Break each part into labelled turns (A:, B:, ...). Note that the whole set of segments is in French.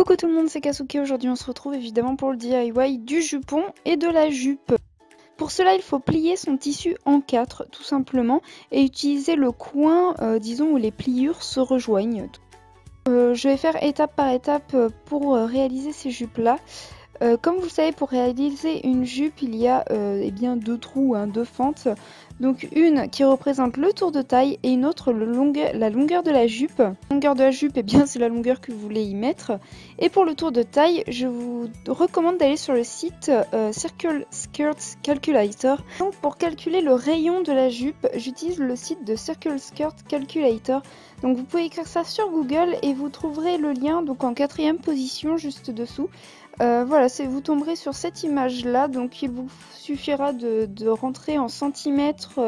A: Coucou tout le monde, c'est Kasuke. Aujourd'hui on se retrouve évidemment pour le DIY du jupon et de la jupe. Pour cela il faut plier son tissu en 4 tout simplement et utiliser le coin disons où les pliures se rejoignent. Je vais faire étape par étape pour réaliser ces jupes là. Comme vous le savez, pour réaliser une jupe, il y a deux trous, deux fentes. Donc une qui représente le tour de taille et une autre la longueur de la jupe. La longueur de la jupe, c'est la longueur que vous voulez y mettre. Et pour le tour de taille, je vous recommande d'aller sur le site Circle Skirt Calculator. Donc pour calculer le rayon de la jupe, j'utilise le site de Circle Skirt Calculator. Donc vous pouvez écrire ça sur Google et vous trouverez le lien donc en 4e position juste dessous. Voilà, vous tomberez sur cette image là, donc il vous suffira de rentrer en centimètres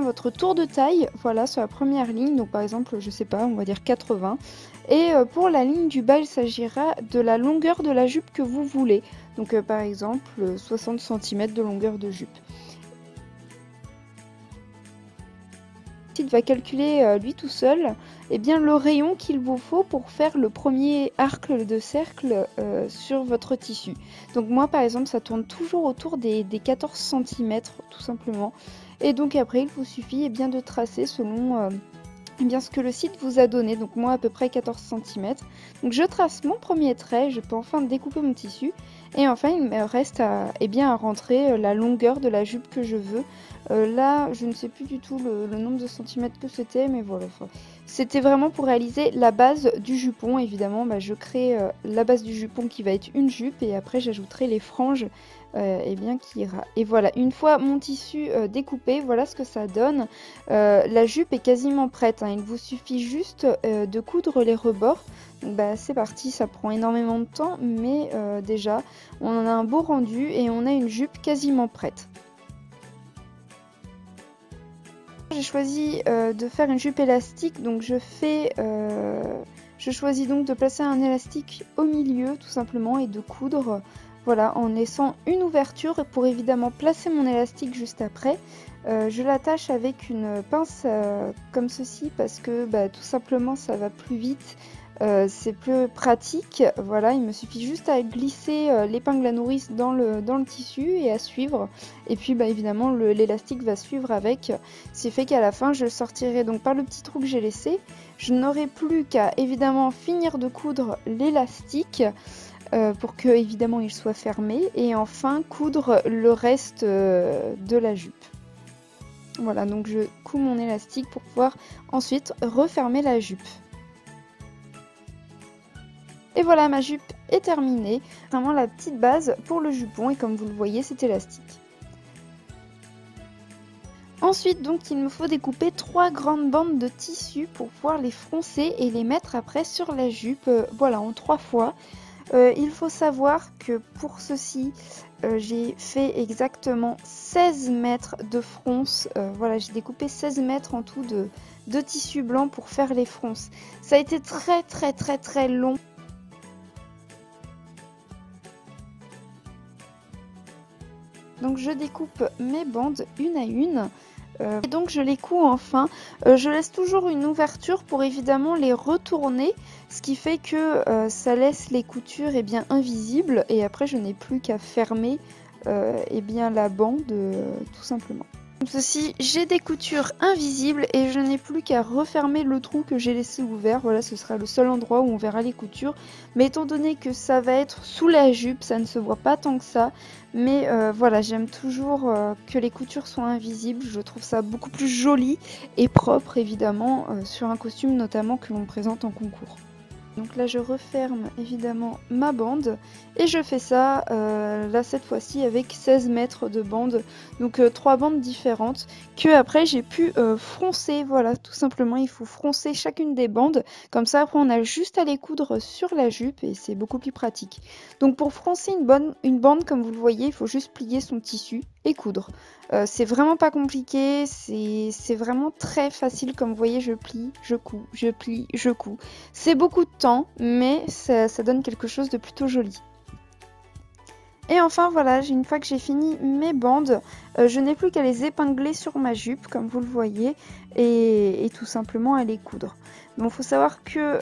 A: votre tour de taille, voilà, sur la première ligne, donc par exemple, je sais pas, on va dire 80, et pour la ligne du bas, il s'agira de la longueur de la jupe que vous voulez, donc par exemple 60 cm de longueur de jupe. Le site va calculer lui tout seul le rayon qu'il vous faut pour faire le premier arc de cercle sur votre tissu. Donc moi par exemple ça tourne toujours autour des 14 cm tout simplement. Et donc après il vous suffit de tracer selon ce que le site vous a donné. Donc moi à peu près 14 cm. Donc je trace mon premier trait, je peux enfin découper mon tissu. Et enfin il me reste à rentrer la longueur de la jupe que je veux. Là je ne sais plus du tout le nombre de centimètres que c'était, mais voilà. C'était vraiment pour réaliser la base du jupon. Évidemment je crée la base du jupon qui va être une jupe et après j'ajouterai les franges qui ira. Et voilà, une fois mon tissu découpé, voilà ce que ça donne. La jupe est quasiment prête, il vous suffit juste de coudre les rebords. Donc c'est parti, ça prend énormément de temps, mais déjà on en a un beau rendu et on a une jupe quasiment prête. J'ai choisi de faire une jupe élastique, donc je choisis donc de placer un élastique au milieu tout simplement et de coudre, voilà, en laissant une ouverture pour évidemment placer mon élastique juste après. Je l'attache avec une pince comme ceci parce que tout simplement ça va plus vite. C'est plus pratique, voilà, il me suffit juste à glisser l'épingle à nourrice dans le tissu et à suivre, et puis évidemment l'élastique va suivre avec, ce qui fait qu'à la fin je le sortirai donc par le petit trou que j'ai laissé. Je n'aurai plus qu'à évidemment finir de coudre l'élastique pour que évidemment il soit fermé, et enfin coudre le reste de la jupe. Voilà, donc je couds mon élastique pour pouvoir ensuite refermer la jupe. Et voilà, ma jupe est terminée. Vraiment la petite base pour le jupon, et comme vous le voyez, c'est élastique. Ensuite, donc, il me faut découper 3 grandes bandes de tissu pour pouvoir les froncer et les mettre après sur la jupe, voilà, en 3 fois. Il faut savoir que pour ceci, j'ai fait exactement 16 mètres de fronce. Voilà, j'ai découpé 16 mètres en tout de tissu blanc pour faire les fronces. Ça a été très long. Donc je découpe mes bandes une à une et donc je les couds enfin. Je laisse toujours une ouverture pour évidemment les retourner, ce qui fait que ça laisse les coutures invisibles, et après je n'ai plus qu'à fermer la bande tout simplement. Comme ceci, j'ai des coutures invisibles et je n'ai plus qu'à refermer le trou que j'ai laissé ouvert. Voilà, ce sera le seul endroit où on verra les coutures. Mais étant donné que ça va être sous la jupe, ça ne se voit pas tant que ça. Mais voilà, j'aime toujours que les coutures soient invisibles. Je trouve ça beaucoup plus joli et propre, évidemment, sur un costume notamment que l'on présente en concours. Donc là je referme évidemment ma bande et je fais ça là cette fois-ci avec 16 mètres de bande, donc 3 bandes différentes que après j'ai pu froncer. Voilà, tout simplement il faut froncer chacune des bandes, comme ça après on a juste à les coudre sur la jupe et c'est beaucoup plus pratique. Donc pour froncer une bande, comme vous le voyez, il faut juste plier son tissu et coudre. C'est vraiment pas compliqué, c'est vraiment très facile. Comme vous voyez, je plie, je couds, je plie, je couds. C'est beaucoup de temps, mais ça donne quelque chose de plutôt joli. Et enfin voilà, une fois que j'ai fini mes bandes, je n'ai plus qu'à les épingler sur ma jupe comme vous le voyez et tout simplement à les coudre. Donc il faut savoir que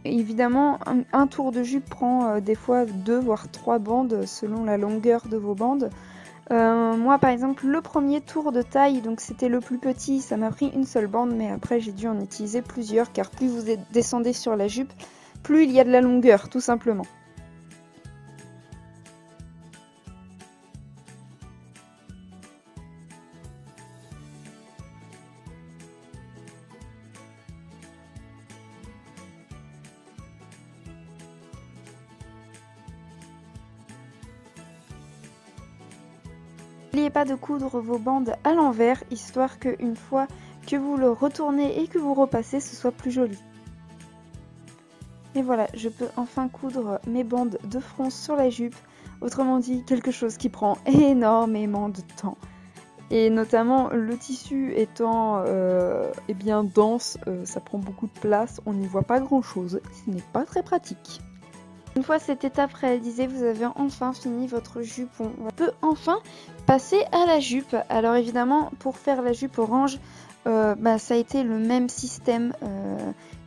A: évidemment un tour de jupe prend des fois 2 voire 3 bandes selon la longueur de vos bandes. Moi par exemple le premier tour de taille, donc c'était le plus petit, ça m'a pris une seule bande, mais après j'ai dû en utiliser plusieurs car plus vous descendez sur la jupe, plus il y a de la longueur tout simplement. N'oubliez pas de coudre vos bandes à l'envers, histoire qu'une fois que vous le retournez et que vous repassez, ce soit plus joli. Et voilà, je peux enfin coudre mes bandes de front sur la jupe, autrement dit quelque chose qui prend énormément de temps. Et notamment le tissu étant eh bien dense, ça prend beaucoup de place, on n'y voit pas grand chose, ce n'est pas très pratique. Une fois cette étape réalisée, vous avez enfin fini votre jupon. On peut enfin passer à la jupe. Alors évidemment, pour faire la jupe orange, ça a été le même système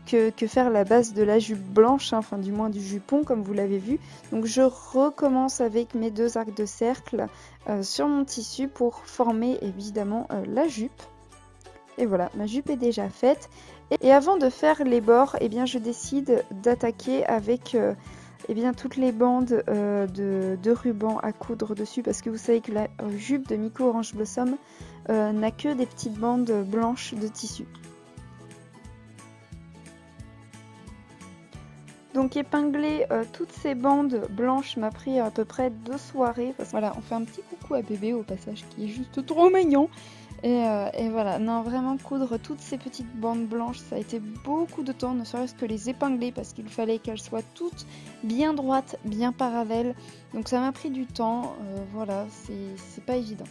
A: que faire la base de la jupe blanche, hein, enfin du moins du jupon comme vous l'avez vu. Donc je recommence avec mes 2 arcs de cercle sur mon tissu pour former évidemment la jupe. Et voilà, ma jupe est déjà faite. Et avant de faire les bords, eh bien, je décide d'attaquer avec eh bien, toutes les bandes de ruban à coudre dessus, parce que vous savez que la jupe de Miku Orange Blossom n'a que des petites bandes blanches de tissu. Donc épingler toutes ces bandes blanches m'a pris à peu près 2 soirées. Voilà, on fait un petit coucou à bébé au passage qui est juste trop mignon. Et voilà, non, vraiment coudre toutes ces petites bandes blanches, ça a été beaucoup de temps, ne serait-ce que les épingler parce qu'il fallait qu'elles soient toutes bien droites, bien parallèles. Donc ça m'a pris du temps, voilà, c'est pas évident.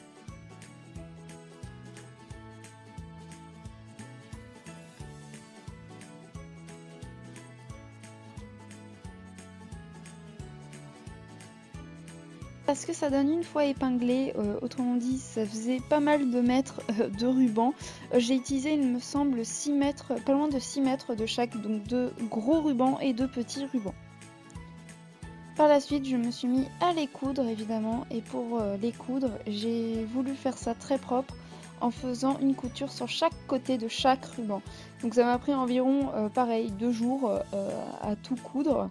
A: Parce que ça donne une fois épinglé, autrement dit ça faisait pas mal de mètres de ruban. J'ai utilisé il me semble 6 mètres, pas loin de 6 mètres de chaque, donc 2 gros rubans et 2 petits rubans. Par la suite je me suis mis à les coudre évidemment, et pour les coudre j'ai voulu faire ça très propre en faisant une couture sur chaque côté de chaque ruban. Donc ça m'a pris environ pareil 2 jours à tout coudre.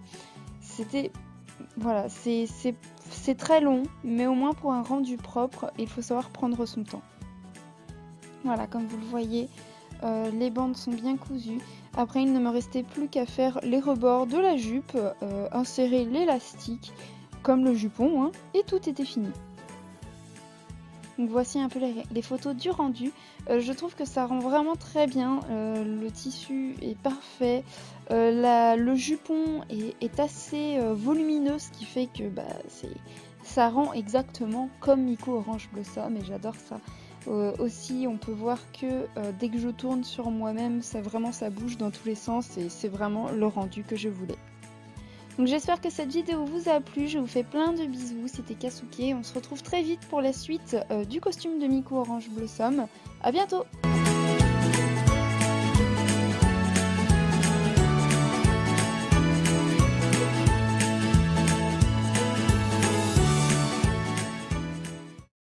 A: C'était... Voilà, c'est très long, mais au moins pour un rendu propre, il faut savoir prendre son temps. Voilà, comme vous le voyez, les bandes sont bien cousues. Après, il ne me restait plus qu'à faire les rebords de la jupe, insérer l'élastique, comme le jupon, hein, et tout était fini. Donc voici un peu les photos du rendu. Je trouve que ça rend vraiment très bien, le tissu est parfait, le jupon est assez volumineux, ce qui fait que ça rend exactement comme Miku Orange Blossom et j'adore ça. Aussi on peut voir que dès que je tourne sur moi-même, ça bouge dans tous les sens et c'est vraiment le rendu que je voulais. Donc j'espère que cette vidéo vous a plu, je vous fais plein de bisous, c'était Kasuke, on se retrouve très vite pour la suite du costume de Miku Orange Blossom, à bientôt.